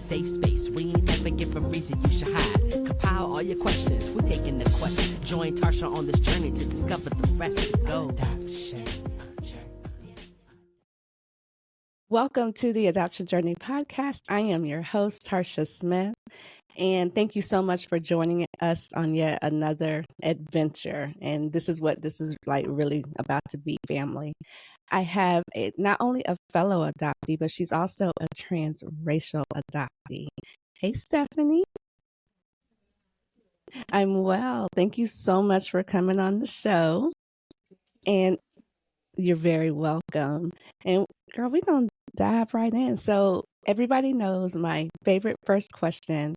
safe space. We ain't never give a reason you should hide. Compile all your questions, we're taking the quest. Join Tarsha on this journey to discover the rest. Go. Welcome to the Adoption Journey podcast. I am your host, Tarsha Smith, and thank you so much for joining us on yet another adventure. And this is what this is like really about to be, family. I have not only a fellow adoptee, but she's also a transracial adoptee. Hey, Steffany. I'm well. Thank you so much for coming on the show. And you're very welcome. And girl, we're going to dive right in. So everybody knows my favorite first question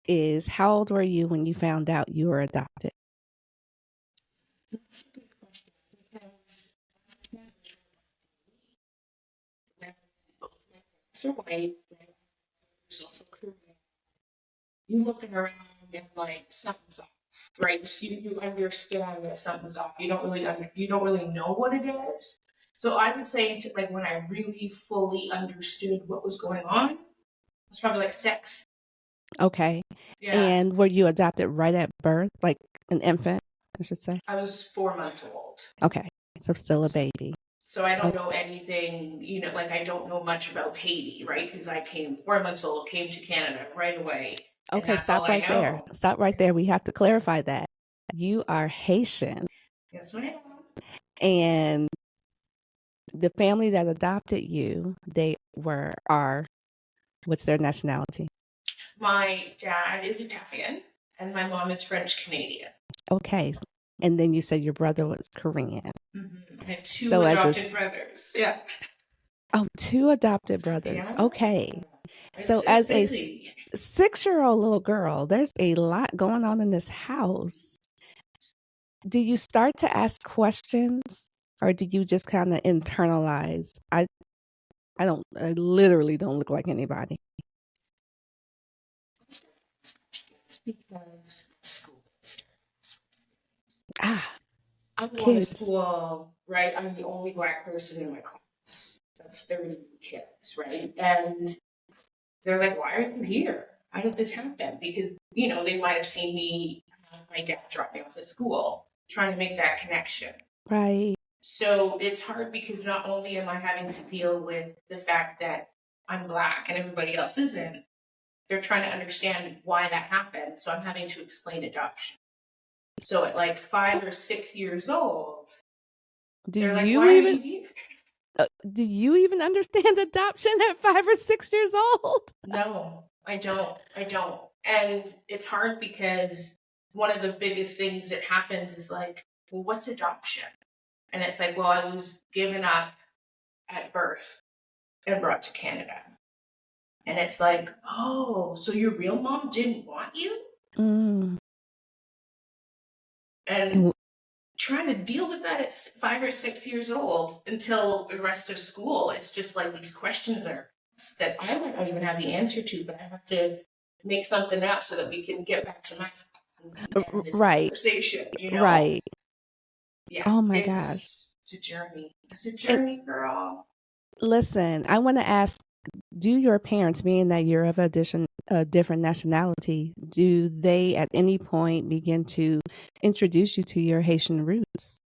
is, how old were you when you found out you were adopted? You looking around and like something's off, right? So you understand that something's off. You don't really know what it is. So I would say to, like, when I really fully understood what was going on, it was probably like 6. Okay. Yeah. And were you adopted right at birth, like an infant, I should say? I was 4 months old. Okay. So still a baby. So I don't know anything, like I don't know much about Haiti, right? Because I came 4 months old, came to Canada right away. Okay, stop right there. Stop right there. We have to clarify that. You are Haitian. Yes, ma'am. And the family that adopted you, what's their nationality? My dad is Italian and my mom is French Canadian. Okay. And then you said your brother was Korean. Mm-hmm. I had 2 adopted brothers. Yeah. Oh, 2 adopted brothers. Yeah. Okay. So as busy. A 6-year-old little girl, there's a lot going on in this house. Do you start to ask questions, or do you just kind of internalize? I literally don't look like anybody. I'm going to school, right? I'm the only Black person in my class. That's 30 kids, right? And they're like, why are you here? How did this happen? Because, they might have seen me, my dad drop me off at school, trying to make that connection. Right. So it's hard because not only am I having to deal with the fact that I'm Black and everybody else isn't, they're trying to understand why that happened. So I'm having to explain adoption. So at like 5 or 6 years old, do you even understand adoption at 5 or 6 years old? No, I don't. And it's hard because one of the biggest things that happens is like, well, what's adoption? And it's like, well, I was given up at birth and brought to Canada. And it's like, oh, so your real mom didn't want you? Mm. And trying to deal with that at 5 or 6 years old until the rest of school, it's just like these questions that I might not even have the answer to, but I have to make something up so that we can get back to my class and this conversation, Right. Yeah. Oh my gosh. It's a journey. It's a journey, girl. Listen, I want to ask, do your parents, being that you're of a different nationality, do they at any point begin to introduce you to your Haitian roots?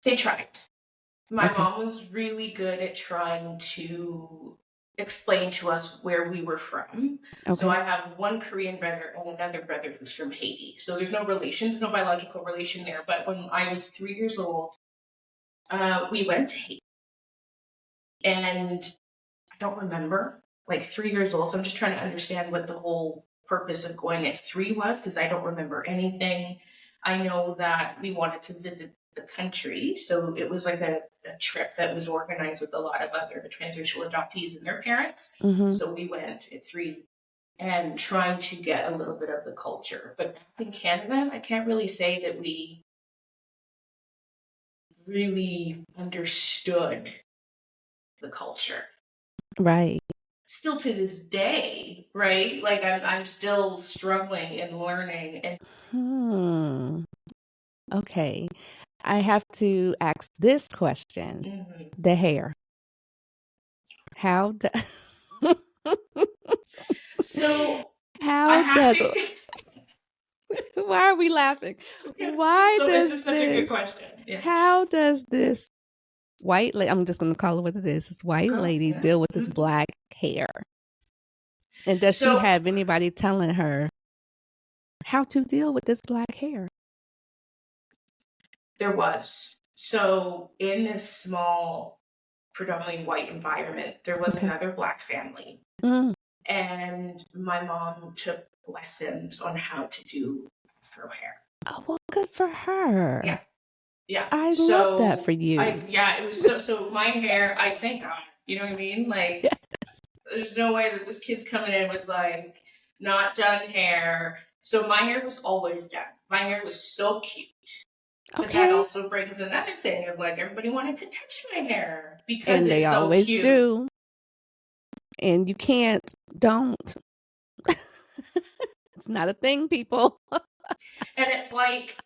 They tried. My mom was really good at trying to explain to us where we were from. Okay. So I have one Korean brother and another brother who's from Haiti. So there's no relation, there's no biological relation there. But when I was 3 years old, we went to Haiti. And I don't remember, like 3 years old. So I'm just trying to understand what the whole purpose of going at 3 was, because I don't remember anything. I know that we wanted to visit the country. So it was like a trip that was organized with a lot of other transracial adoptees and their parents. Mm-hmm. So we went at 3 and trying to get a little bit of the culture. But back in Canada, I can't really say that we really understood the culture. Right. Still to this day, right? Like I'm still struggling and learning. Okay. I have to ask this question. Mm-hmm. The hair. How So How does why are we laughing? Why does this is such a good question. Yeah. How does this white lady, I'm just going to call it what it is, this white lady deal with this black hair? And does she have anybody telling her how to deal with this black hair? There was. So in this small, predominantly white environment, there was another black family. And my mom took lessons on how to do her hair. Oh, well, good for her. Yeah. Yeah. I love that for you. It was so my hair, I thank God. You know what I mean? Like, yes. There's no way that this kid's coming in with like not done hair. So my hair was always done. My hair was so cute. Okay. But that also brings another thing of like everybody wanted to touch my hair because it's so cute. And they always do. And you don't. It's not a thing, people. And it's like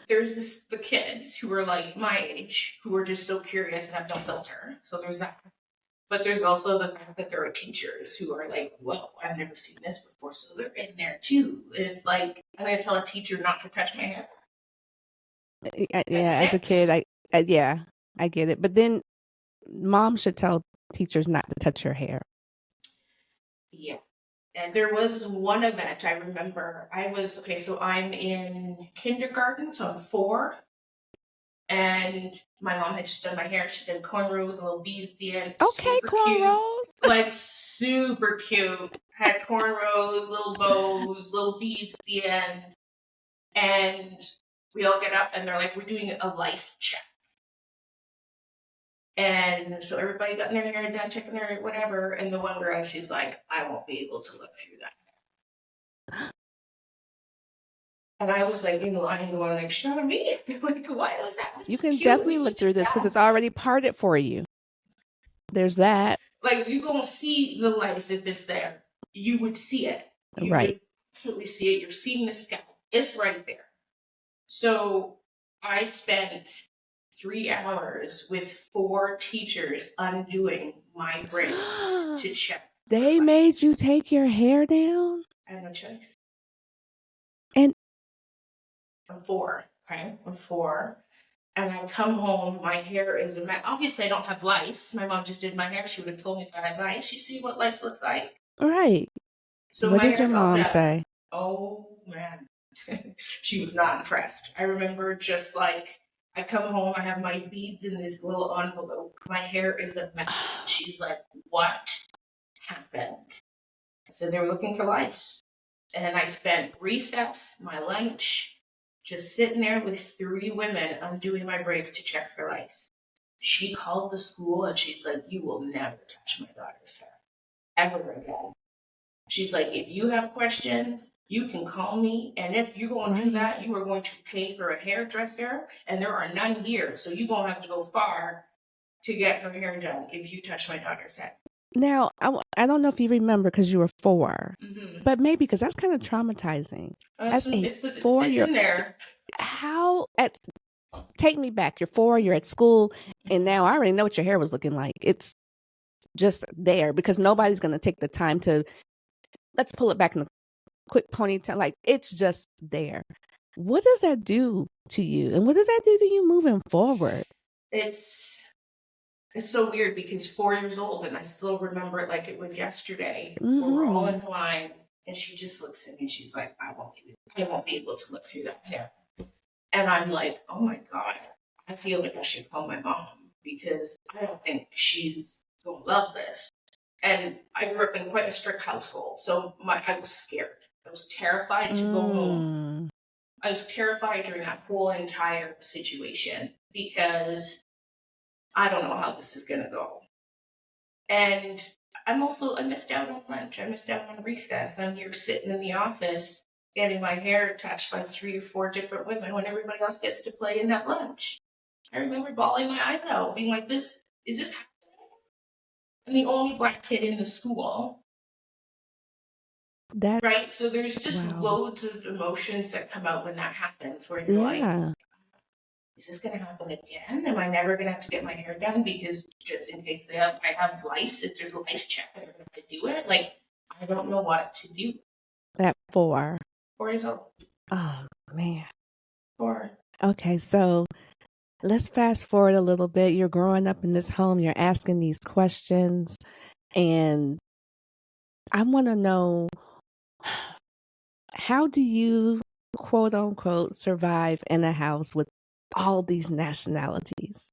there's the kids who are like my age who are just so curious and have no filter. So there's that. But there's also the fact that there are teachers who are like, whoa, I've never seen this before. So they're in there too. And it's like, I'm going to tell a teacher not to touch my hair. As a kid, I get it. But then mom should tell teachers not to touch your hair. Yeah. And there was one event I remember. So I'm in kindergarten, so I'm 4. And my mom had just done my hair. She did cornrows, a little beads at the end. Okay, cornrows. Like super cute. Had cornrows, little bows, little beads at the end. And we all get up and they're like, we're doing a lice check. And so everybody got in their hair done, checking their whatever. And the one girl, she's like, I won't be able to look through that. And I was like in the line going like, shut me. Like, why was that? You can definitely look through this because it's already parted for you. There's that. Like, you gonna see the lice if it's there. You would see it. You would absolutely see it. You're seeing the scalp. It's right there. So I spent 3 hours with 4 teachers undoing my braids to check. They made you take your hair down? I had no choice. And I'm 4, okay? I'm 4. And I come home, my hair is a mess. Obviously, I don't have lice. My mom just did my hair. She would have told me if I had lice. You see what lice looks like? Right. So what did your mom say? Oh, man. She was not impressed. I remember just like, I come home, I have my beads in this little envelope. My hair is a mess. She's like, what happened? So they were looking for lice. And I spent recess, my lunch, just sitting there with 3 women undoing my braids to check for lice. She called the school and she's like, you will never touch my daughter's hair ever again. She's like, if you have questions, you can call me. And if you're going to do that, you are going to pay for a hairdresser. And there are none here. So you're going to have to go far to get her hair done if you touch my daughter's head. Now, I don't know if you remember because you were 4, but maybe because that's kind of traumatizing. As a 4-year-old, in there. Take me back. You're 4, you're at school, and now I already know what your hair was looking like. It's just there because nobody's going to take the time to, let's pull it back in a quick ponytail. Like, it's just there. What does that do to you? And what does that do to you moving forward? It's so weird because 4 years old and I still remember it like it was yesterday. We're all in line and she just looks at me and she's like, I won't be able to look through that hair. And I'm like, oh my God, I feel like I should call my mom because I don't think she's going to love this. And I grew up in quite a strict household. So I was scared. I was terrified to go home. I was terrified during that whole entire situation because I don't know how this is going to go. And I missed out on lunch. I missed out on recess. I'm here sitting in the office getting my hair touched by 3 or 4 different women when everybody else gets to play and have lunch. I remember bawling my eyes out, being like, is this happening? I'm the only Black kid in the school. Right? So there's just loads of emotions that come out when that happens where you're like, is this going to happen again? Am I never going to have to get my hair done? Because just in case I have lice, if there's a lice check, I'm going to have to do it. Like, I don't know what to do. At 4. 4 years old. Oh, man. 4. Okay, so let's fast forward a little bit. You're growing up in this home, you're asking these questions, and I want to know, how do you, quote unquote, survive in a house with all these nationalities?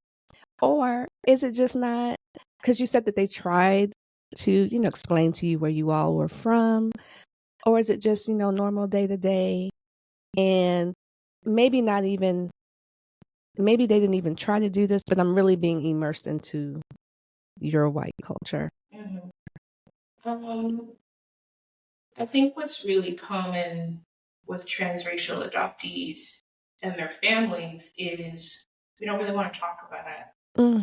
Or is it just not? Because you said that they tried to, explain to you where you all were from. Or is it just, normal day to day? And maybe not even, maybe they didn't even try to do this, but I'm really being immersed into your white culture. Mm-hmm. I think what's really common with transracial adoptees and their families is we don't really want to talk about it. Mm.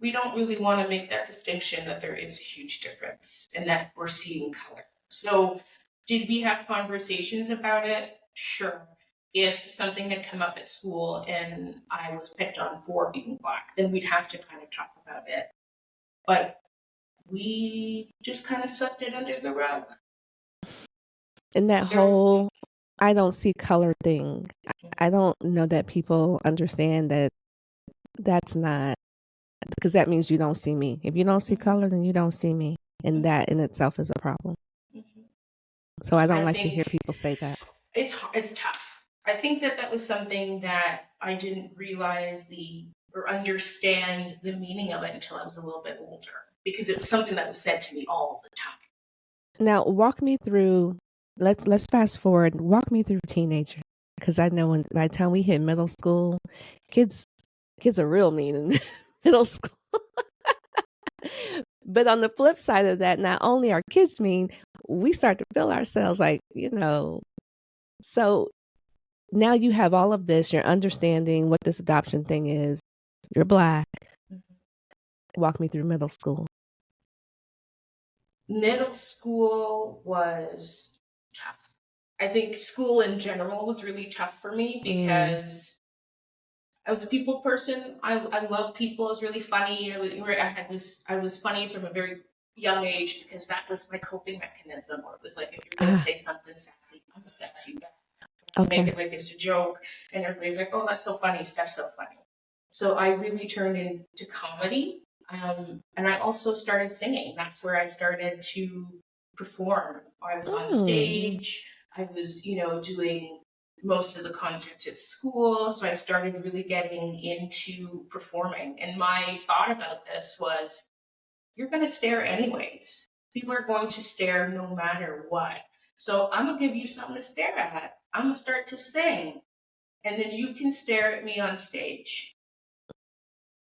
We don't really want to make that distinction that there is a huge difference and that we're seeing color. So, did we have conversations about it? Sure. If something had come up at school and I was picked on for being Black, then we'd have to kind of talk about it. But we just kind of swept it under the rug. And that whole I don't see color thing, I don't know that people understand that that's not, because that means you don't see me. If you don't see color, then you don't see me. And that in itself is a problem. So I don't like to hear people say that. It's tough. I think that was something that I didn't realize or understand the meaning of it until I was a little bit older, because it was something that was said to me all the time. Now, walk me through, let's fast forward, walk me through teenager, because I know by the time we hit middle school, kids are real mean in middle school. But on the flip side of that, not only are kids mean, we start to feel ourselves like, so now you have all of this, you're understanding what this adoption thing is, you're Black. Walk me through middle school. Middle school was tough. I think school in general was really tough for me because I was a people person. I love people. It was really funny. I was funny from a very young age because that was my coping mechanism. Or it was like, if you're going to say something sexy, I'm a sexy guy. Make it like it's a joke. And everybody's like, oh, that's so funny. Steph's so funny. So I really turned into comedy. And I also started singing. That's where I started to perform. I was on stage. I was, doing most of the concerts at school. So I started really getting into performing. And my thought about this was, you're going to stare anyways. People are going to stare no matter what. So I'm going to give you something to stare at. I'm going to start to sing. And then you can stare at me on stage.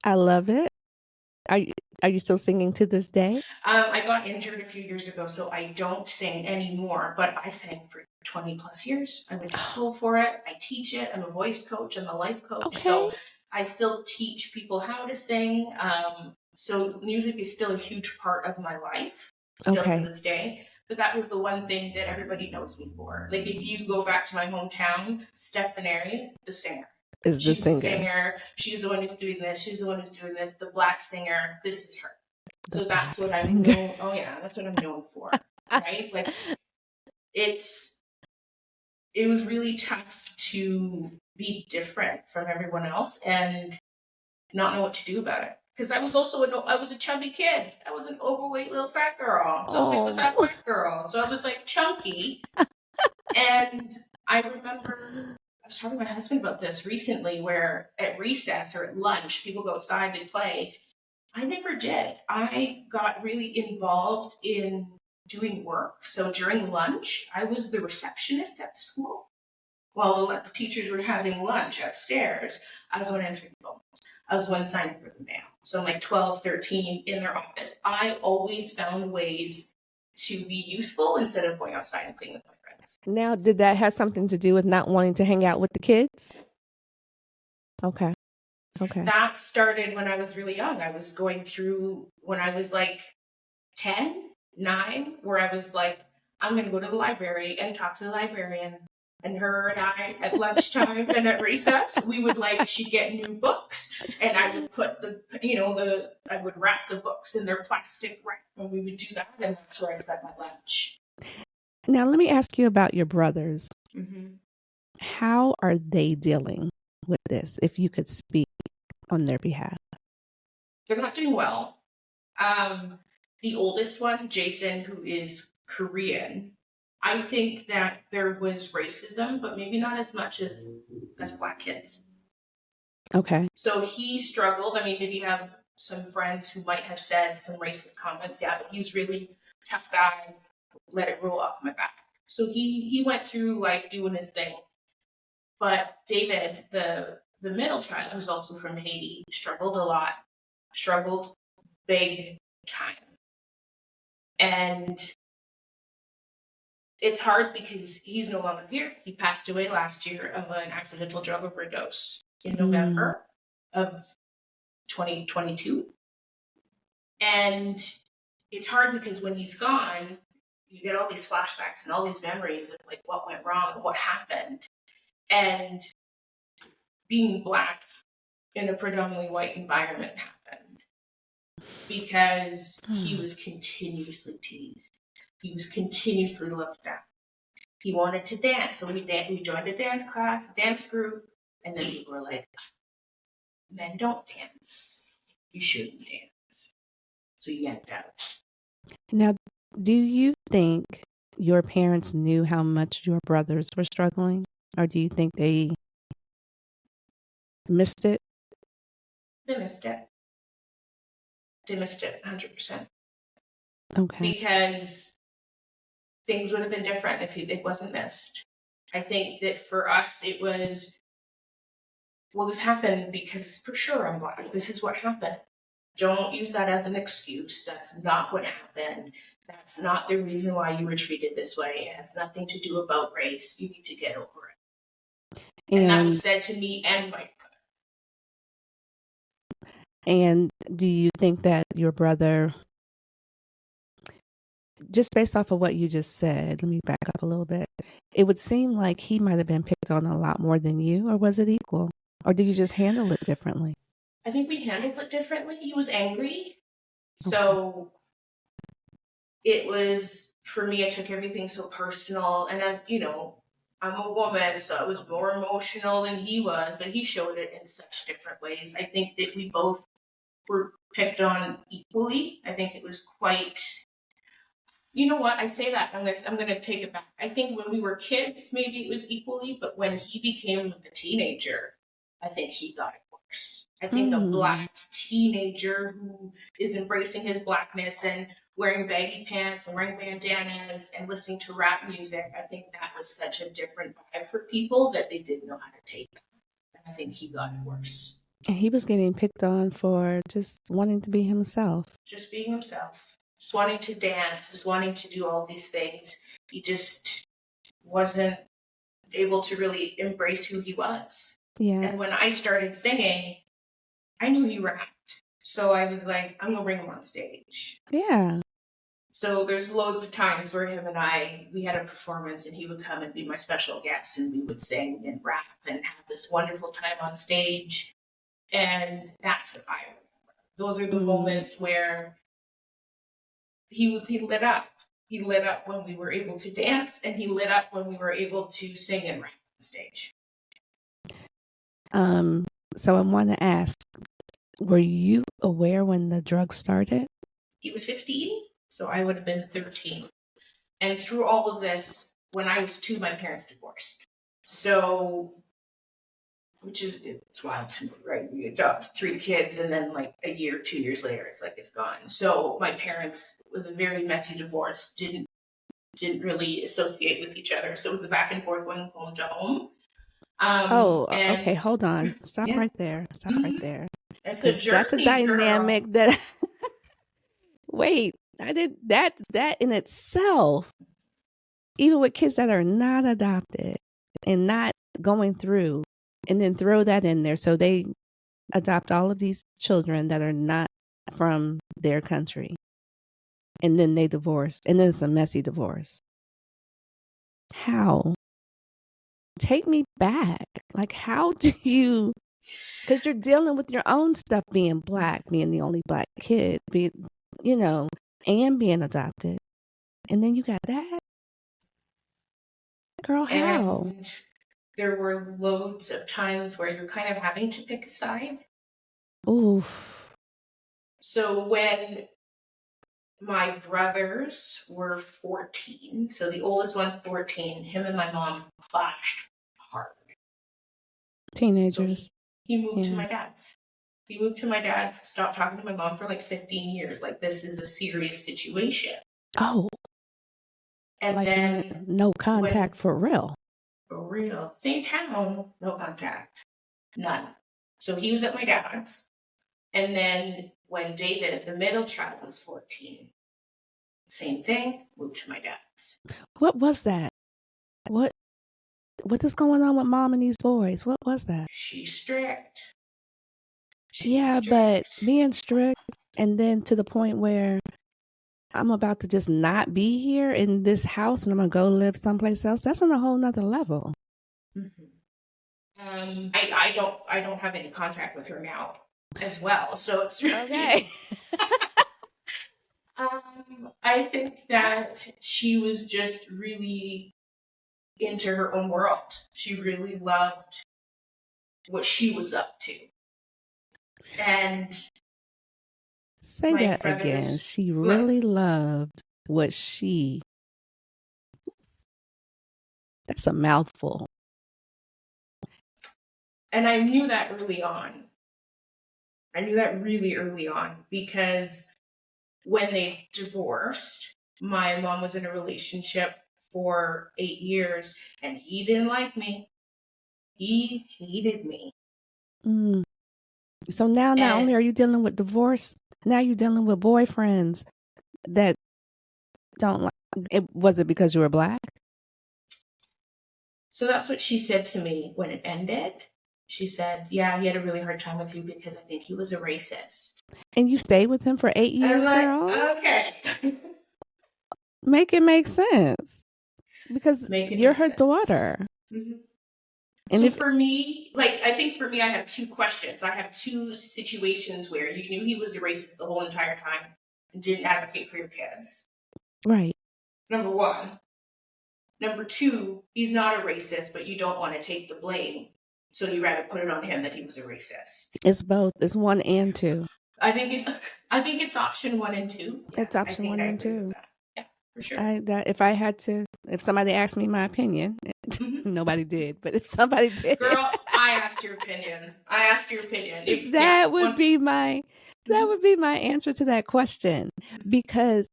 I love it. Are you still singing to this day? I got injured a few years ago, so I don't sing anymore, but I sang for 20 plus years. I went to school for it. I teach it. I'm a voice coach. I'm a life coach. Okay. So I still teach people how to sing. So music is still a huge part of my life, still to this day. But that was the one thing that everybody knows me for. Like, if you go back to my hometown, Steffany Venneri, the singer. She's the singer. She's the one who's doing this. She's the one who's doing this. The Black singer. This is her. So that's what I'm known. Oh yeah, that's what I'm known for. Right? Like, it was really tough to be different from everyone else and not know what to do about it. Because I was also I was a chubby kid. I was an overweight little fat girl. So I was like the fat black girl. So I was like chunky. And I remember I was talking to my husband about this recently, where at recess or at lunch, people go outside, they play. I never did. I got really involved in doing work. So during lunch, I was the receptionist at the school. While the teachers were having lunch upstairs, I was the one answering the phone. I was the one signing for the mail. So I'm like 12, 13 in their office. I always found ways to be useful instead of going outside and playing with my friends. Now, did that have something to do with not wanting to hang out with the kids? Okay. That started when I was really young. I was going through when I was like 10, 9, where I was like, I'm going to go to the library and talk to the librarian. And her and I at lunchtime and at recess, we would she'd get new books, and I would put I would wrap the books in their plastic wrap, and we would do that, and that's where I spent my lunch. Now, let me ask you about your brothers. Mm-hmm. How are they dealing with this, if you could speak on their behalf? They're not doing well. The oldest one, Jason, who is Korean, I think that there was racism, but maybe not as much as Black kids. Okay. So he struggled. I mean, did he have some friends who might have said some racist comments? Yeah, but he's really tough guy. Let it roll off my back. So he went through life doing his thing. But David, the middle child, who's also from Haiti, struggled a lot. Struggled big time. And it's hard because he's no longer here. He passed away last year of an accidental drug overdose in November of 2022. And it's hard because when he's gone, you get all these flashbacks and all these memories of what went wrong, what happened. And being Black in a predominantly white environment happened because he was continuously teased. He was continuously looked at. He wanted to dance, so we joined a dance class, dance group, and then people were like, men don't dance. You shouldn't dance. So you yanked out. Now, do you think your parents knew how much your brothers were struggling? Or do you think they missed it? They missed it. They missed it 100%. Okay. Because things would have been different if it wasn't missed. I think that for us, it was, well, this happened because for sure I'm Black. This is what happened. Don't use that as an excuse. That's not what happened. That's not the reason why you were treated this way. It has nothing to do about race. You need to get over it. And that was said to me and my brother. And do you think that your brother, just based off of what you just said, let me back up a little bit, it would seem like he might have been picked on a lot more than you, or was it equal? Or did you just handle it differently? I think we handled it differently. He was angry. So it was, for me, I took everything so personal. And as you know, I'm a woman, so I was more emotional than he was, but he showed it in such different ways. I think that we both were picked on equally. I think it was quite, you know what, I say that, I'm gonna take it back. I think when we were kids, maybe it was equally, but when he became a teenager, I think he got it worse. I think a Black teenager who is embracing his Blackness and wearing baggy pants and wearing bandanas and listening to rap music, I think that was such a different vibe for people that they didn't know how to take it. And I think he got it worse. And he was getting picked on for just wanting to be himself. Just being himself. Just wanting to dance, just wanting to do all these things. He just wasn't able to really embrace who he was. Yeah. And when I started singing, I knew he rapped. So I was like, I'm going to bring him on stage. Yeah. So there's loads of times where him and we had a performance and he would come and be my special guest and we would sing and rap and have this wonderful time on stage. And that's what I remember. Those are the moments where he lit up. He lit up when we were able to dance, and he lit up when we were able to sing and rap on stage. So I want to ask, were you aware when the drug started? He was 15, so I would have been 13. And through all of this, when I was 2, my parents divorced. So, it's wild to me, right? We adopt 3 kids, and then a year, 2 years later, it's gone. So my parents, it was a very messy divorce, didn't really associate with each other. So it was a back and forth going home to home. Okay, hold on. Stop right there. That's a journey, that's a dynamic girl. that wait, I did that in itself, even with kids that are not adopted and not going through, and then throw that in there. So they adopt all of these children that are not from their country. And then they divorce. And then it's a messy divorce. How? take me back. Like, how do you, because you're dealing with your own stuff, being Black, being the only Black kid, being, and being adopted. And then you got that? Girl, how? And there were loads of times where you're kind of having to pick a side. Oof. So when my brothers were 14, so the oldest one 14, him and my mom clashed hard. Teenagers. So he moved to my dad's. He moved to my dad's, stopped talking to my mom for like 15 years. Like, this is a serious situation. Oh. And like then no contact for real. For real. Same town, no contact. None. So he was at my dad's. And then when David, the middle child, was 14, same thing, moved to my dad's. What was that? What is going on with mom and these boys? What was that? She's strict. But being strict and then to the point where I'm about to just not be here in this house and I'm going to go live someplace else, that's on a whole nother level. Mm-hmm. I don't have any contact with her now as well. So it's really... Okay. I think that she was just really into her own world. She really loved what she was up to. And say that again. She really loved what she... That's a mouthful. And I knew that early on. I knew that really early on because when they divorced, my mom was in a relationship for 8 years and he didn't like me. He hated me. So now not only are you dealing with divorce, now you're dealing with boyfriends that don't like it. Was it because you were Black? So that's what she said to me when it ended. She said, yeah, he had a really hard time with you because I think he was a racist. And you stayed with him for 8 years, girl? Okay. Make it make sense. Because you're her daughter. Mm-hmm. And so for me, I think for me, I have two questions. I have two situations where you knew he was a racist the whole entire time and didn't advocate for your kids. Right. Number one. Number two, he's not a racist, but you don't want to take the blame. So you rather put it on him that he was a racist. It's both. It's 1 and 2. I think it's option 1 and 2. Yeah, it's option 1 and 2. Yeah, for sure. If somebody asked me my opinion, nobody did. But if somebody did, girl, I asked your opinion. That would be my answer to that question. Because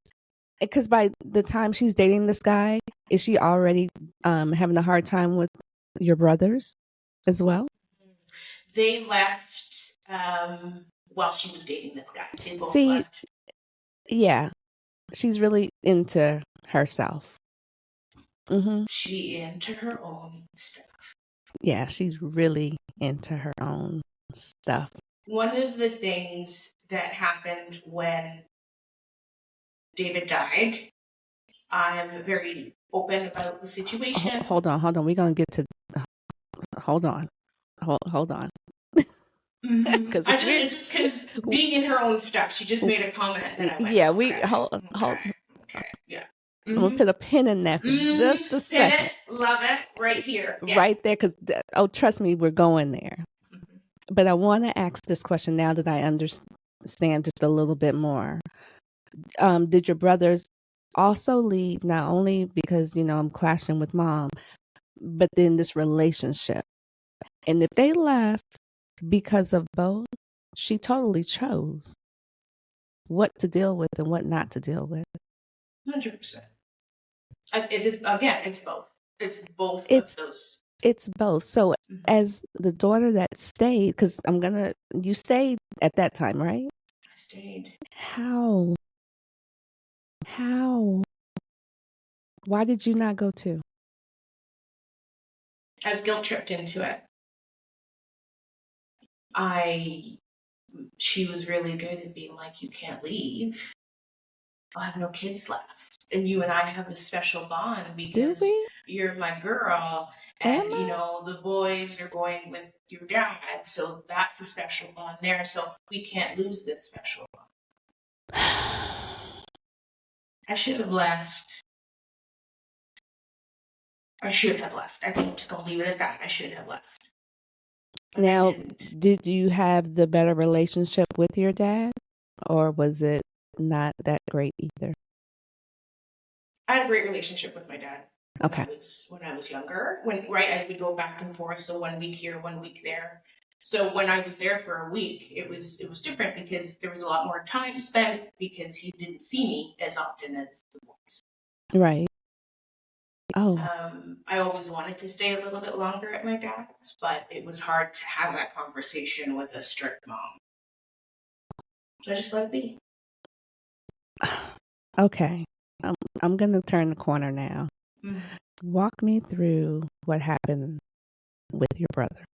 by the time she's dating this guy, is she already having a hard time with your brothers as well? They left while she was dating this guy. They both left. Yeah, she's really into herself. Mm-hmm. She into her own stuff. Yeah, she's really into her own stuff. One of the things that happened when David died, I'm very open about the situation. Hold on. We're going to get to... Hold on. Because just because being in her own stuff, she just made a comment that I went, okay, yeah. I'm gonna put a pin in that for just a second. Love it, right here, right there. Because trust me, we're going there. But I want to ask this question now that I understand just a little bit more. Did your brothers also leave not only because I'm clashing with mom, but then this relationship? And if they left because of both, she totally chose what to deal with and what not to deal with. 100%. It's both. It's both of those. It's both. So as the daughter that stayed, because you stayed at that time, right? I stayed. How? Why did you not go too? I was guilt tripped into it. She was really good at being like, you can't leave. I'll have no kids left. And you and I have this special bond Do because we? you're my girl. And, you know, the boys are going with your dad. So that's a special bond there. So we can't lose this special bond. I should have left. I think I'll leave it at that. I should have left. Now, did you have the better relationship with your dad, or was it not that great either? I had a great relationship with my dad. Okay. When I was younger, I would go back and forth. So 1 week here, 1 week there. So when I was there for a week, it was different because there was a lot more time spent because he didn't see me as often as the boys. Right. Oh. I always wanted to stay a little bit longer at my dad's, but it was hard to have that conversation with a strict mom. So I just let it be. Okay. I'm going to turn the corner now. Mm-hmm. Walk me through what happened with your brother.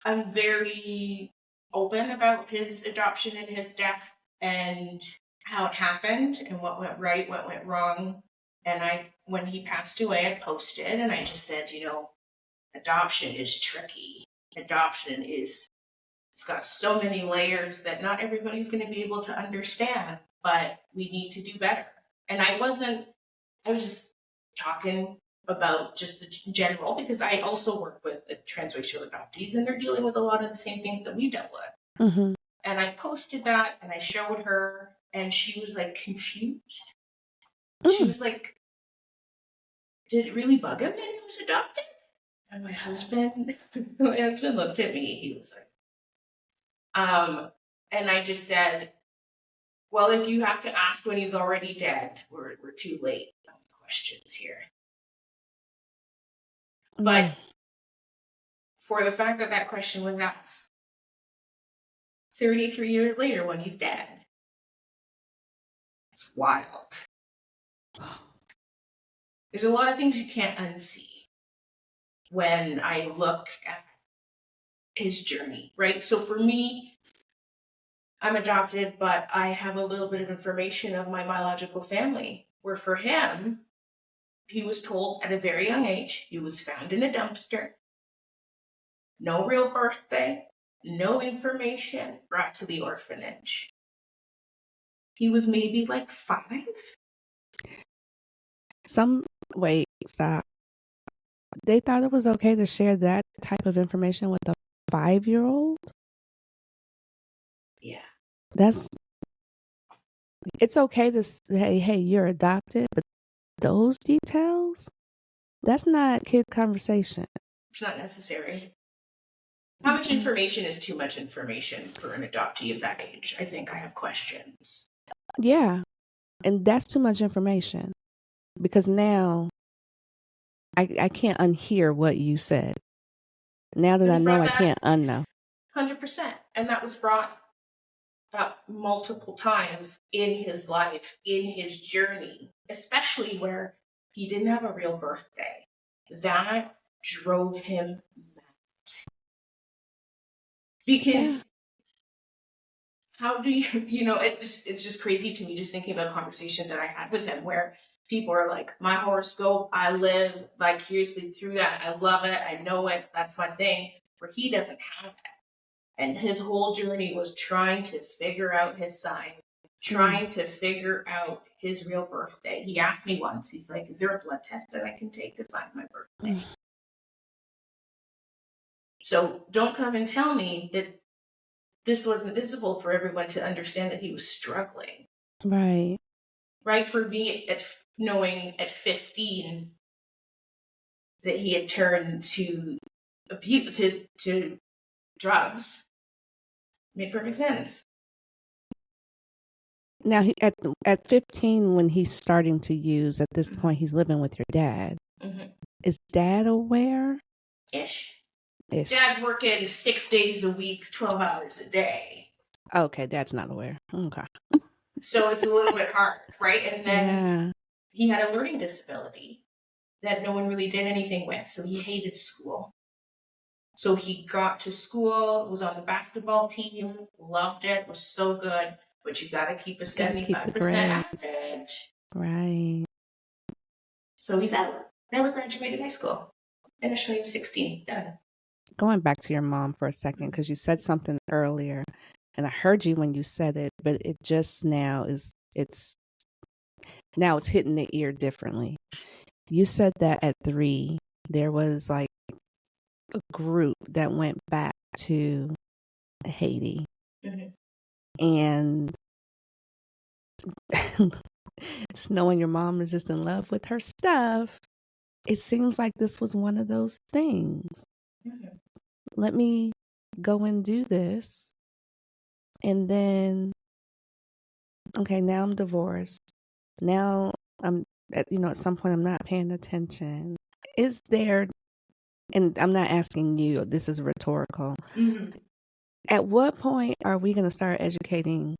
I'm very open about his adoption and his death and how it happened and what went right, what went wrong. And when he passed away, I posted and I just said, you know, adoption is tricky. It's got so many layers that not everybody's going to be able to understand, but we need to do better. And I was just talking about just the general, because I also work with the transracial adoptees and they're dealing with a lot of the same things that we dealt with. Mm-hmm. And I posted that and I showed her and she was like confused. She was like, did it really bug him that he was adopted? And my husband looked at me. He was like, and I just said, well, if you have to ask when he's already dead, we're too late on questions here. But for the fact that question was asked 33 years later when he's dead, it's wild. There's a lot of things you can't unsee when I look at his journey, right? So for me, I'm adopted, but I have a little bit of information of my biological family, where for him, he was told at a very young age, he was found in a dumpster, no real birthday, no information, brought to the orphanage. He was maybe like 5. Wait, stop. They thought it was okay to share that type of information with a 5-year-old? Yeah. It's okay to say, hey, you're adopted, but those details, that's not kid conversation. It's not necessary. How much information is too much information for an adoptee of that age? I think I have questions. Yeah. And that's too much information. Because now I can't unhear what you said. Now that I know, I can't unknow. 100%. And that was brought up multiple times in his life, in his journey, especially where he didn't have a real birthday. That drove him mad. Because how do it's just crazy to me just thinking about conversations that I had with him where people are like, my horoscope, I live vicariously through that. I love it. I know it. That's my thing. Where he doesn't have it. And his whole journey was trying to figure out his sign, trying to figure out his real birthday. He asked me once, he's like, is there a blood test that I can take to find my birthday? So don't come and tell me that this wasn't visible for everyone to understand that he was struggling. Right. Right. For me, knowing at 15 that he had turned to abuse, to drugs, made perfect sense. Now, at 15, when he's starting to use, at this point, he's living with your dad. Mm-hmm. Is dad aware? Ish. Dad's working 6 days a week, 12 hours a day. Okay, dad's not aware. Okay. So it's a little bit hard, right? And then he had a learning disability that no one really did anything with. So he hated school. So he got to school, was on the basketball team, loved it, was so good. but you got to keep a Gotta keep the 75% grades. average. Right. So he's out. Never graduated high school. Finished when he was 16. Done. Going back to your mom for a second, because you said something earlier, and I heard you when you said it, but it just now it's hitting the ear differently. You said that at 3, there was like a group that went back to Haiti. Mm-hmm. And just knowing your mom is just in love with her stuff, it seems like this was one of those things. Mm-hmm. Let me go and do this. And then, okay, now I'm divorced. Now I'm, at some point I'm not paying attention. Is there, and I'm not asking you, this is rhetorical. Mm-hmm. At what point are we going to start educating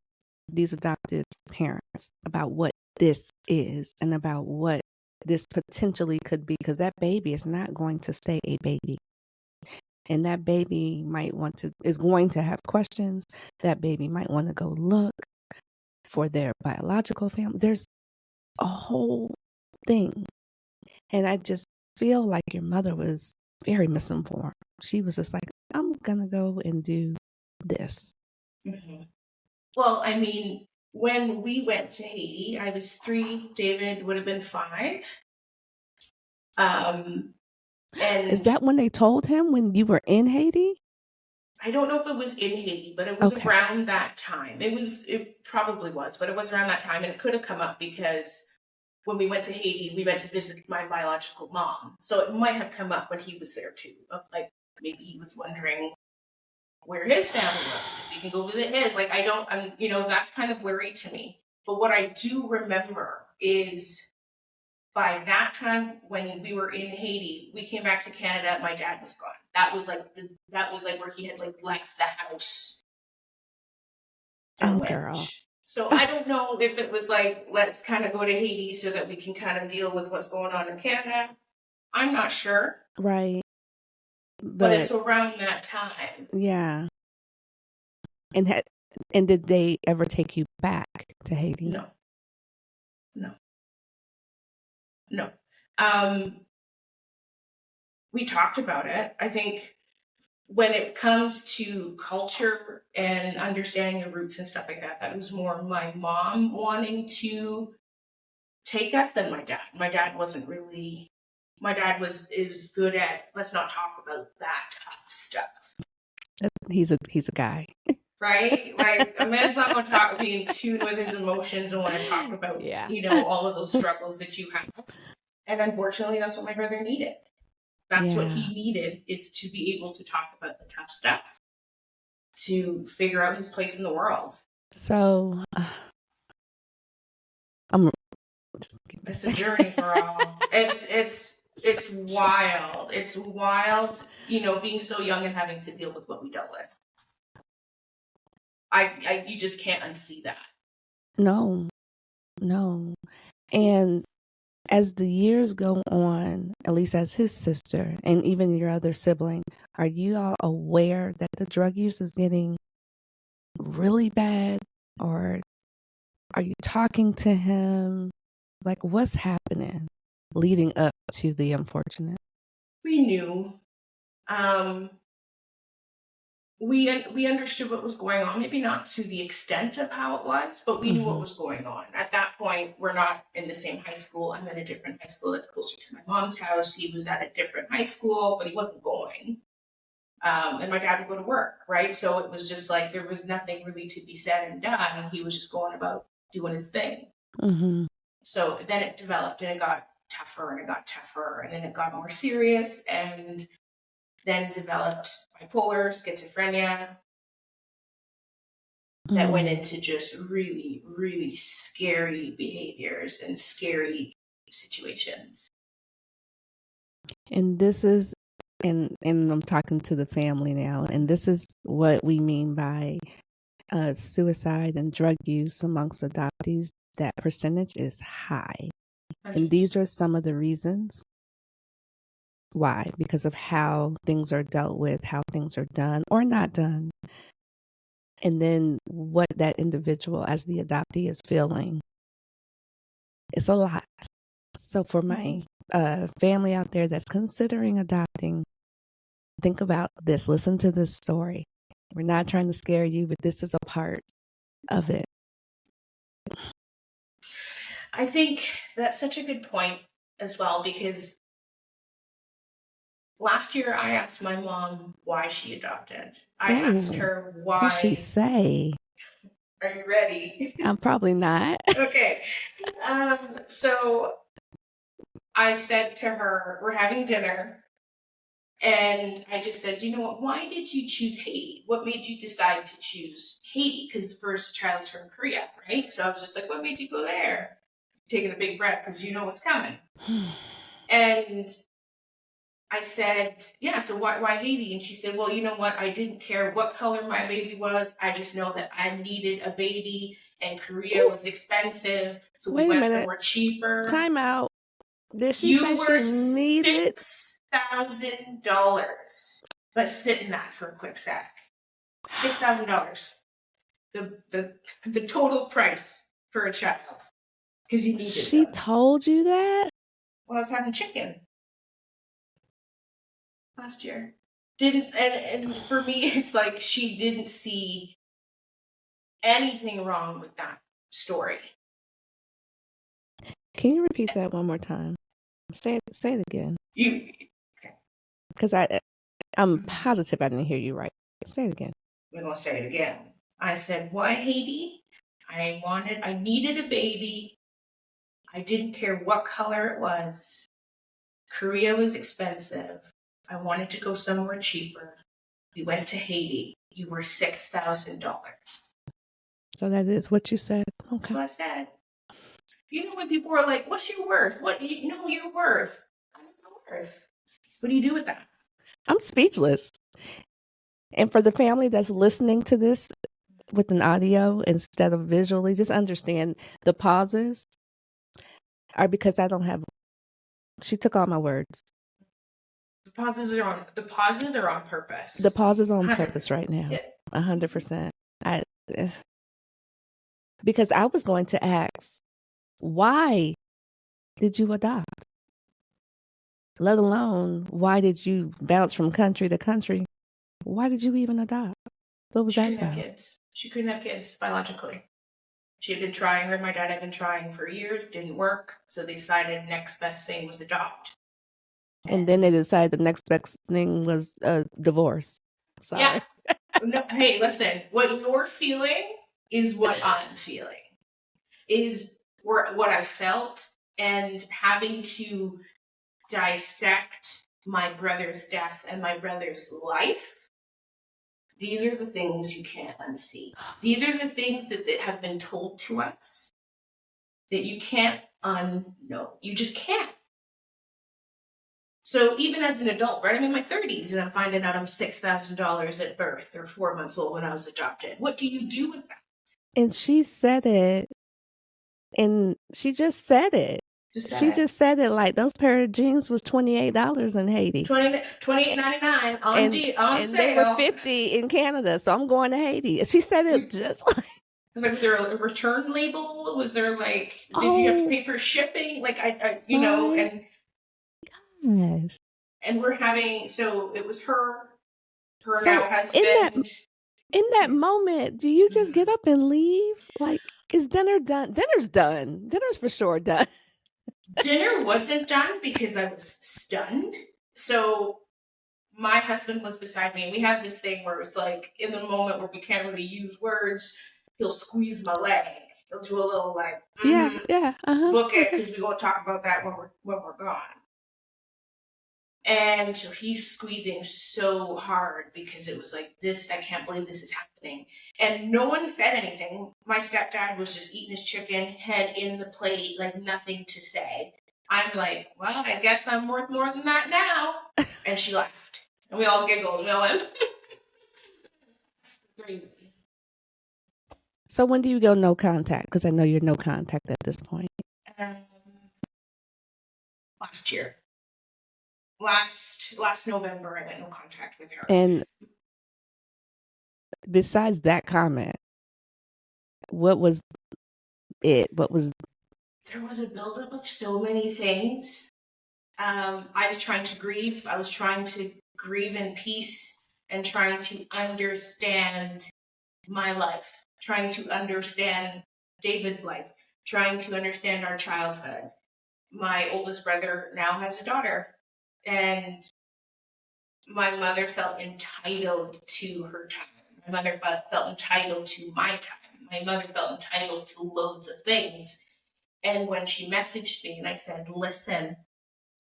these adoptive parents about what this is and about what this potentially could be? Because that baby is not going to stay a baby. And that baby is going to have questions. That baby might want to go look for their biological family. There's a whole thing. And I just feel like your mother was very misinformed. She was just like, I'm going to go and do this. Mm-hmm. Well, I mean, when we went to Haiti, I was 3. David would have been 5. And is that when they told him, when you were in Haiti? I don't know if it was in Haiti, but it was around that time. It probably was, but it was around that time, and it could have come up because when we went to Haiti, we went to visit my biological mom. So it might have come up when he was there too. Like maybe he was wondering where his family was, if he can go visit his. Like that's kind of blurry to me. But what I do remember is by that time when we were in Haiti, we came back to Canada. My dad was gone. That was like where he had like left the house. Girl. So I don't know if it was like, let's kind of go to Haiti so that we can kind of deal with what's going on in Canada. I'm not sure. Right. But it's around that time. Yeah. And did they ever take you back to Haiti? No. We talked about it. I think when it comes to culture and understanding the roots and stuff like that, that was more my mom wanting to take us than my dad. My dad is good at, let's not talk about that tough stuff. He's a guy. Right? Like a man's not going to be in tune with his emotions and want to talk about, all of those struggles that you have. And unfortunately, that's what my brother needed. That's what he needed, is to be able to talk about the tough stuff, to figure out his place in the world. So, it's a journey, girl. It's wild. It's wild, being so young and having to deal with what we dealt with. You just can't unsee that. No. And as the years go on, at least as his sister and even your other sibling, are you all aware that the drug use is getting really bad? Or are you talking to him? Like, what's happening leading up to the unfortunate? We knew. We understood what was going on, maybe not to the extent of how it was, but we knew what was going on. At that point, we're not in the same high school. I'm in a different high school that's closer to my mom's house. He was at a different high school, but he wasn't going. And my dad would go to work, right? So it was just like there was nothing really to be said and done. He was just going about doing his thing. Mm-hmm. So then it developed and it got tougher and then it got more serious and then developed bipolar, schizophrenia, that went into just really, really scary behaviors and scary situations. And this is, and I'm talking to the family now, and this is what we mean by suicide and drug use amongst adoptees. That percentage is high. And these are some of the reasons why, because of how things are dealt with, how things are done or not done. and then what that individual as the adoptee is feeling. It's a lot. So for my family out there that's considering adopting, think about this. Listen to this story. We're not trying to scare you, but this is a part of it. I think that's such a good point as well, because last year I asked my mom why she adopted. I asked her why. What did she say? Are you ready? I'm probably not. Okay. So I said to her, we're having dinner. And I just said, you know what, why did you choose Haiti? What made you decide to choose Haiti? Because the first child's from Korea, right? So I was just like, what made you go there? Taking a big breath because you know what's coming. And I said, yeah, so why Haiti? And she said, well, you know what? I didn't care what color my baby was. I just know that I needed a baby and Korea was expensive. So we went somewhere cheaper. Time out. Did she say she needed $6,000? Let's sit in that for a quick sec. $6,000. The total price for a child. Because you needed She them. told you that? Well, I was having chicken last year. And for me, it's like she didn't see anything wrong with that story. Can you repeat that one more time? Say it again. Because I'm positive I didn't hear you right. Say it again. We're gonna say it again. I said, why Haiti? I needed a baby. I didn't care what color it was. Korea was expensive. I wanted to go somewhere cheaper. We went to Haiti. You were $6,000. So that is what you said. Okay. That's what I said. You know when people are like, what's your worth? What you know your worth? I don't know worth. What do you do with that? I'm speechless. And for the family that's listening to this with an audio instead of visually, just understand the pauses are because I don't have. She took all my words. The pauses are on purpose. The pauses are on purpose right now. 100%. Because I was going to ask, why did you adopt? Let alone, why did you bounce from country to country? Why did you even adopt? What was that about? She couldn't have kids biologically. She had been trying, her and my dad had been trying for years, didn't work, so they decided next best thing was adopt. And then they decided the next best thing was a divorce. Sorry. Yeah. No, hey, listen, what you're feeling is what I'm feeling. Is what I felt, and having to dissect my brother's death and my brother's life. These are the things you can't unsee. These are the things that have been told to us that you can't unknow. You just can't. So even as an adult, right? I'm in my 30s and I'm finding out I'm $6,000 at birth or 4 months old when I was adopted. What do you do with that? And she said it. And she just said it. Just said it like those pair of jeans was $28 in Haiti. $28.99 on and sale. They were $50 in Canada, so I'm going to Haiti. She said it just like. Was there a return label? Was there did you have to pay for shipping? You know, and gosh. And we're having, so it was her now husband. In that moment, do you just get up and leave? Like, is dinner done? Dinner's done. Dinner's for sure done. Dinner wasn't done because I was stunned. So my husband was beside me, and we have this thing where it's like in the moment where we can't really use words, he'll squeeze my leg. He'll do a little book it, because we're going to talk about that when we're gone. And so he's squeezing so hard because it was like, this, I can't believe this is happening. And no one said anything. My stepdad was just eating his chicken, head in the plate, like nothing to say. I'm like, well, I guess I'm worth more than that now. And she left. And we all giggled. And we all went, So when do you go no contact? Because I know you're no contact at this point. Last year. Last November, I went no contact with her. And besides that comment, what was it? What was... There was a buildup of so many things. I was trying to grieve. I was trying to grieve in peace and trying to understand my life, trying to understand David's life, trying to understand our childhood. My oldest brother now has a daughter, and my mother felt entitled to her time. My mother felt entitled to my time. My mother felt entitled to loads of things. And when she messaged me and I said, listen,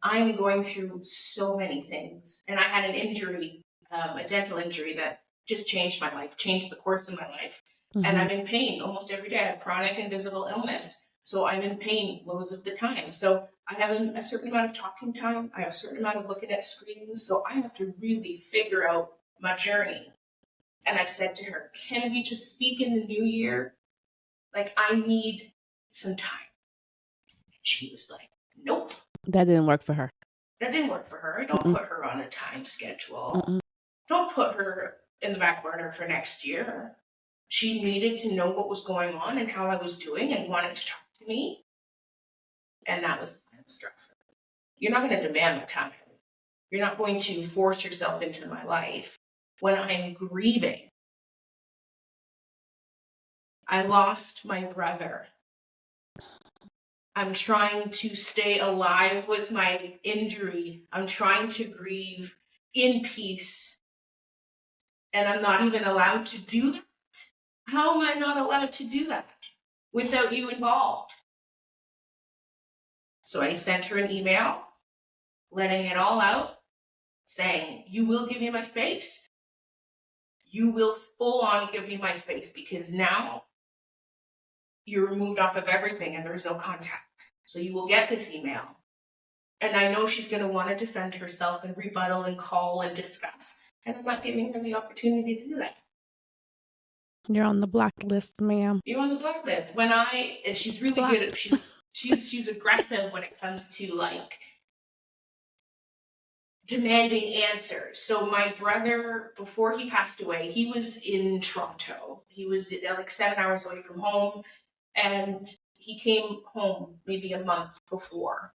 I'm going through so many things. And I had an injury, a dental injury that just changed my life, changed the course of my life. Mm-hmm. And I'm in pain almost every day. I have chronic invisible illness. So I'm in pain most of the time. So I have a certain amount of talking time. I have a certain amount of looking at screens. So I have to really figure out my journey. And I said to her, can we just speak in the new year? Like, I need some time. And she was like, nope. That didn't work for her. That didn't work for her. Don't put her on a time schedule. Don't put her in the back burner for next year. She needed to know what was going on and how I was doing and wanted to talk to me. And that was the struck for me. You're not going to demand my time. You're not going to force yourself into my life when I'm grieving. I lost my brother. I'm trying to stay alive with my injury. I'm trying to grieve in peace. And I'm not even allowed to do that. How am I not allowed to do that without you involved? So I sent her an email, letting it all out, saying, you will give me my space. You will full on give me my space because now you're removed off of everything and there's no contact. So you will get this email. And I know she's going to want to defend herself and rebuttal and call and discuss. And I'm not giving her the opportunity to do that. You're on the blacklist, ma'am. You're on the blacklist. And she's really good at, she's aggressive when it comes to like demanding answers. So my brother, before he passed away, he was in Toronto. He was like 7 hours away from home. And he came home maybe a month before.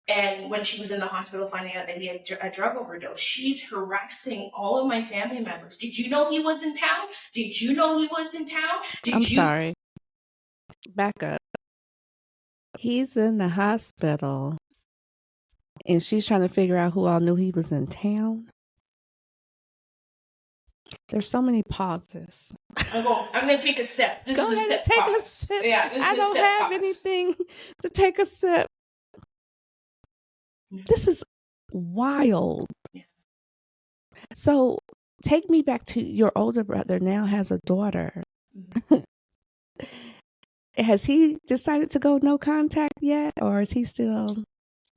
And when she was in the hospital finding out that he had a drug overdose, she's harassing all of my family members. Did you know he was in town? Did you know he was in town? Sorry. Back up. He's in the hospital. And she's trying to figure out who all knew he was in town. There's so many pauses. I'm going to take a sip. This Go is ahead, a sip. take a sip. Yeah, I don't have anything to take a sip. This is wild. Yeah. So take me back to your older brother now has a daughter. Mm-hmm. Has he decided to go no contact yet? Or is he still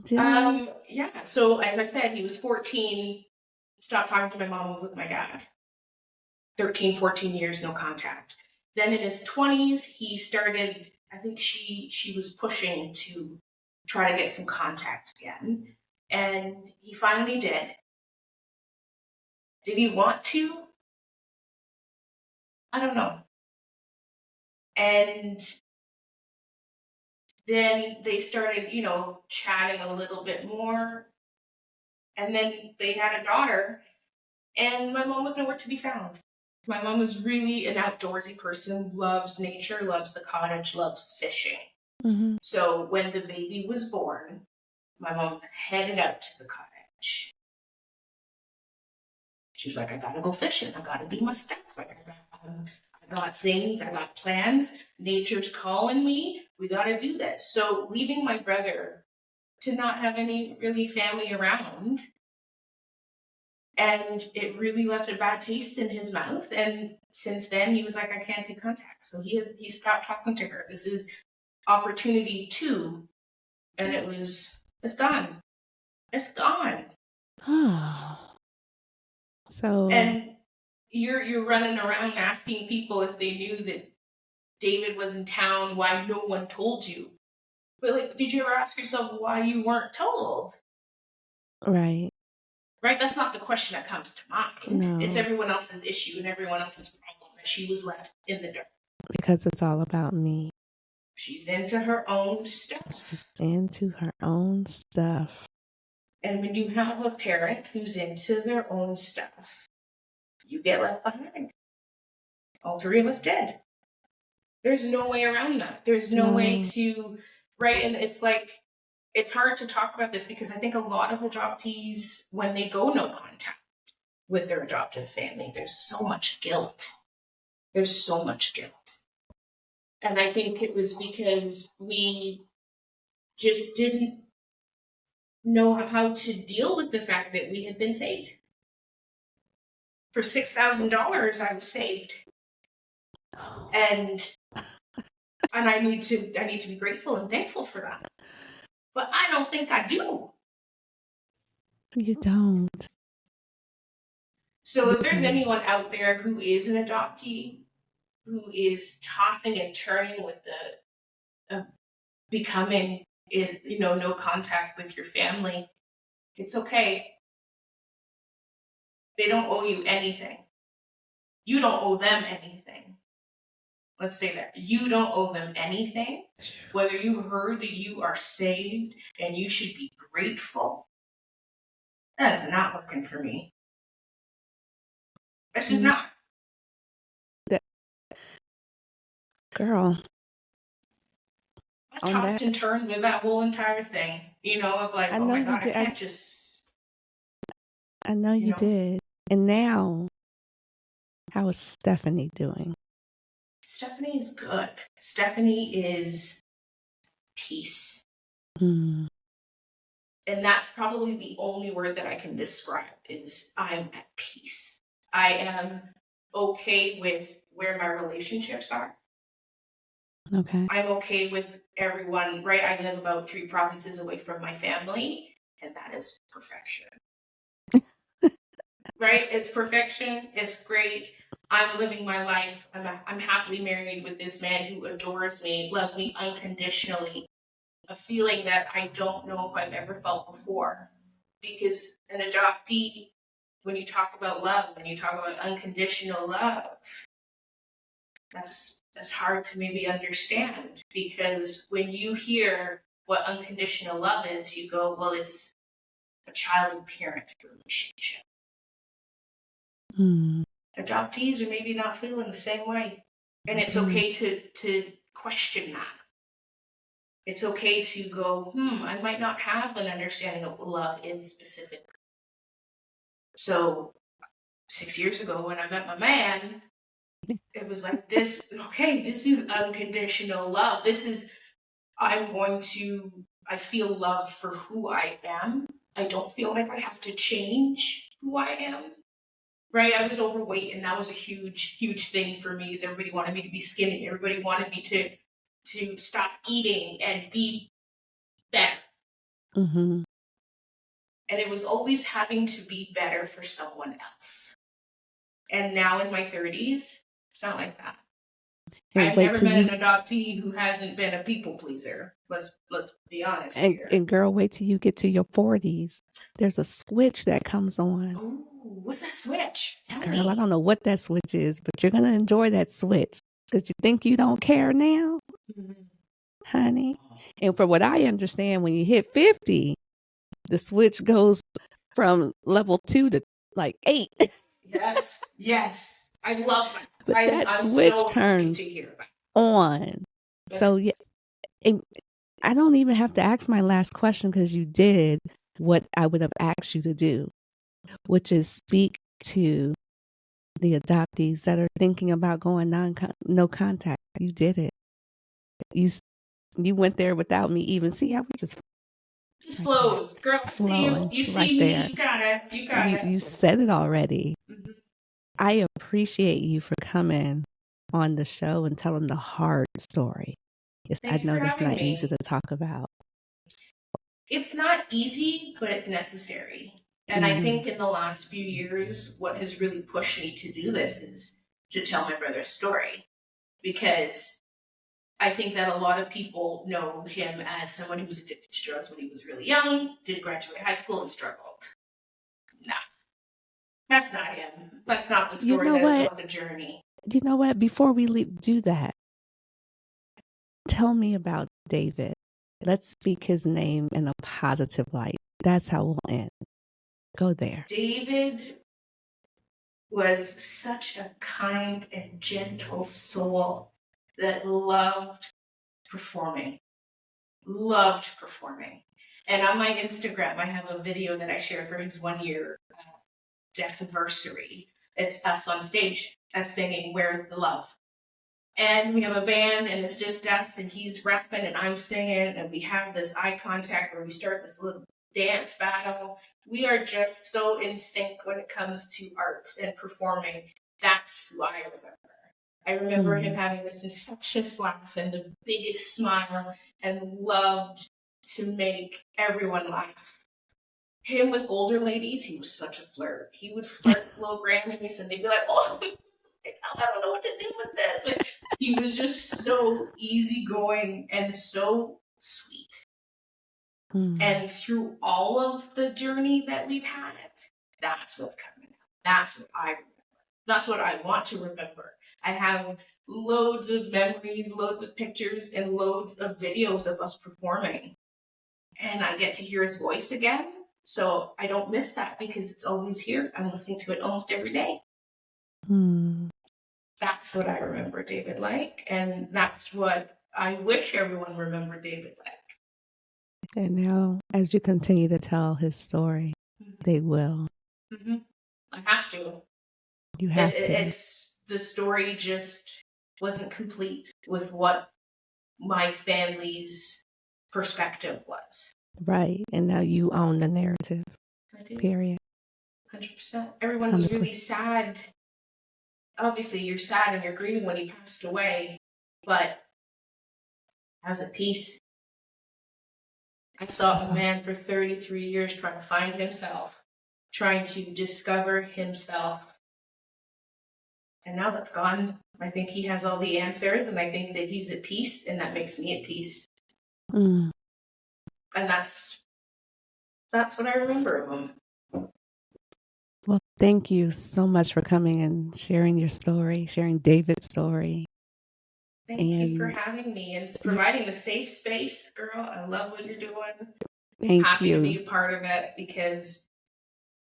dealing? Yeah. So as I said, he was 14, stopped talking to my mom, moved with my dad. 13, 14 years, no contact. Then in his 20s, he started, I think she was pushing to try to get some contact again. And he finally did. Did he want to? I don't know. And then they started, chatting a little bit more. And then they had a daughter, and my mom was nowhere to be found. My mom was really an outdoorsy person, loves nature, loves the cottage, loves fishing. Mm-hmm. So when the baby was born, my mom headed out to the cottage. She was like, I gotta go fishing. I gotta do my stuff. I got things, I got plans. Nature's calling me. We gotta do this. So leaving my brother to not have any really family around, and it really left a bad taste in his mouth. And since then, he was like, I can't do contact. So he stopped talking to her. This is opportunity 2. And it's gone. It's gone. So. And you're running around asking people if they knew that David was in town, why no one told you. But like, did you ever ask yourself why you weren't told? Right. Right? That's not the question that comes to mind. No. It's everyone else's issue and everyone else's problem. she was left in the dark. Because it's all about me. She's into her own stuff. She's into her own stuff. And when you have a parent who's into their own stuff, you get left behind. All three of us dead. There's no way around that. There's no way to, right? And it's like, it's hard to talk about this because I think a lot of adoptees, when they go no contact with their adoptive family, there's so much guilt. There's so much guilt. And I think it was because we just didn't know how to deal with the fact that we had been saved. For $6,000, I was saved. And I need to be grateful and thankful for that. But I don't think I do. You don't. So if there's anyone out there who is an adoptee, who is tossing and turning with the becoming in, no contact with your family, it's okay. They don't owe you anything. You don't owe them anything. Let's stay there. You don't owe them anything. Whether you heard that you are saved and you should be grateful, that is not working for me. That's just not. Girl. I tossed and turned with that whole entire thing. Of like, oh my God, I can't just... I know you did. And now, how is Steffany doing? Steffany is good. Steffany is peace. Mm. And that's probably the only word that I can describe is I'm at peace. I am okay with where my relationships are. Okay. I'm okay with everyone, right? I live about 3 provinces away from my family, and that is perfection. Right? It's perfection. It's great. I'm living my life. I'm happily married with this man who adores me, loves me unconditionally. A feeling that I don't know if I've ever felt before. Because an adoptee, when you talk about love, when you talk about unconditional love, that's hard to maybe understand. Because when you hear what unconditional love is, you go, well, it's a child and parent relationship. Mm. Adoptees are maybe not feeling the same way. And it's okay to question that. It's okay to go, I might not have an understanding of what love is specifically. So 6 years ago when I met my man, it was like this is unconditional love. I feel love for who I am. I don't feel like I have to change who I am. Right? I was overweight and that was a huge, huge thing for me is everybody wanted me to be skinny. Everybody wanted me to stop eating and be better. Mm-hmm. And it was always having to be better for someone else. And now in my 30s, it's not like that. I've never met an adoptee who hasn't been a people pleaser. Let's be honest here. And girl, wait till you get to your 40s. There's a switch that comes on. Ooh, what's that switch? Tell girl, me. I don't know what that switch is, but you're going to enjoy that switch. Because you think you don't care now, honey. And for what I understand, when you hit 50, the switch goes from level 2 to like 8. Yes. I love that. But that switch turns on. Yeah. So, yeah. And I don't even have to ask my last question because you did what I would have asked you to do, which is speak to the adoptees that are thinking about going no contact. You did it. You went there without me even. See how we just flows. Girl, you see right me. there. You got it. You said it already. Mm-hmm. I appreciate you for coming on the show and telling the hard story. I know that's not easy to talk about. It's not easy, but it's necessary. And I think in the last few years, what has really pushed me to do this is to tell my brother's story. Because I think that a lot of people know him as someone who was addicted to drugs when he was really young, didn't graduate high school, and struggled. No. That's not him. That's not the story. That's not the journey. you know what? Before we do that, tell me about David. Let's speak his name in a positive light. That's how we'll end. Go there. David was such a kind and gentle soul that loved performing. And on my Instagram, I have a video that I shared for his 1 year death anniversary. It's us on stage, us singing Where's the Love? And we have a band, and it's just us, and he's rapping, and I'm singing, and we have this eye contact where we start this little dance battle. We are just so in sync when it comes to arts and performing. That's who I remember. I remember him having this infectious laugh and the biggest smile and loved to make everyone laugh. Him with older ladies, he was such a flirt. He would flirt with little Grammys, and they'd be like, oh, I don't know what to do with this. But he was just so easygoing and so sweet. And through all of the journey that we've had, that's what's coming out. That's what I remember. That's what I want to remember. I have loads of memories, loads of pictures, and loads of videos of us performing. And I get to hear his voice again. So I don't miss that because it's always here. I'm listening to it almost every day. That's what I remember David like. And that's what I wish everyone remembered David like. And now, as you continue to tell his story, they will. I have to. You have to. The story just wasn't complete with what my family's perspective was. Right. And now you own the narrative. I do. Period. 100%. Everyone was really sad. Obviously, you're sad and you're grieving when he passed away, but I was at peace. I saw a man for 33 years trying to find himself, trying to discover himself. And now that's gone. I think he has all the answers, and I think that he's at peace, and that makes me at peace. And that's what I remember of him. Well, thank you so much for coming and sharing your story, sharing David's story. Thank you for having me and providing the safe space, girl. I love what you're doing. Thank Happy you. to be a part of it because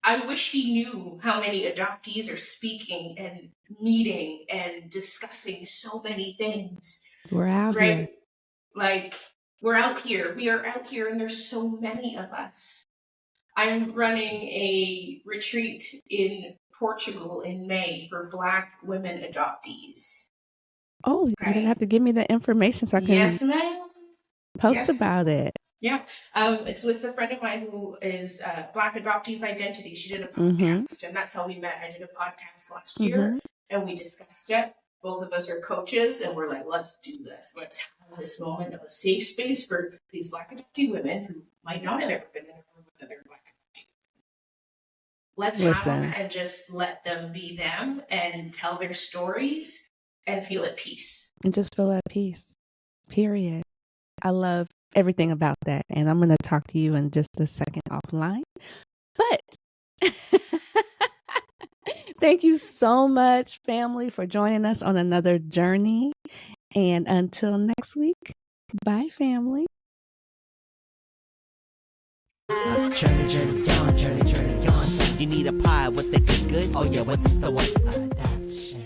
I wish he knew how many adoptees are speaking and meeting and discussing so many things. We're out here. Like, we're out here. We are out here, and there's so many of us. I'm running a retreat in Portugal in May for Black women adoptees. Oh, you're going to have to give me the information so I can post about it. Yeah. It's with a friend of mine who is Black Adoptees Identity. She did a podcast, and that's how we met. I did a podcast last year, and we discussed it. Both of us are coaches, and we're like, let's do this. Let's have this moment of a safe space for these Black adoptee women who might not have ever been in a room with other Black adoptee women. Let's have them and just let them be them and tell their stories and feel at peace. And just feel at peace. Period. I love everything about that. And I'm going to talk to you in just a second offline. But thank you so much, family, for joining us on another journey. And until next week, bye, family. Journey on. You need a pie with the good. Oh yeah, what is the one? Adoption.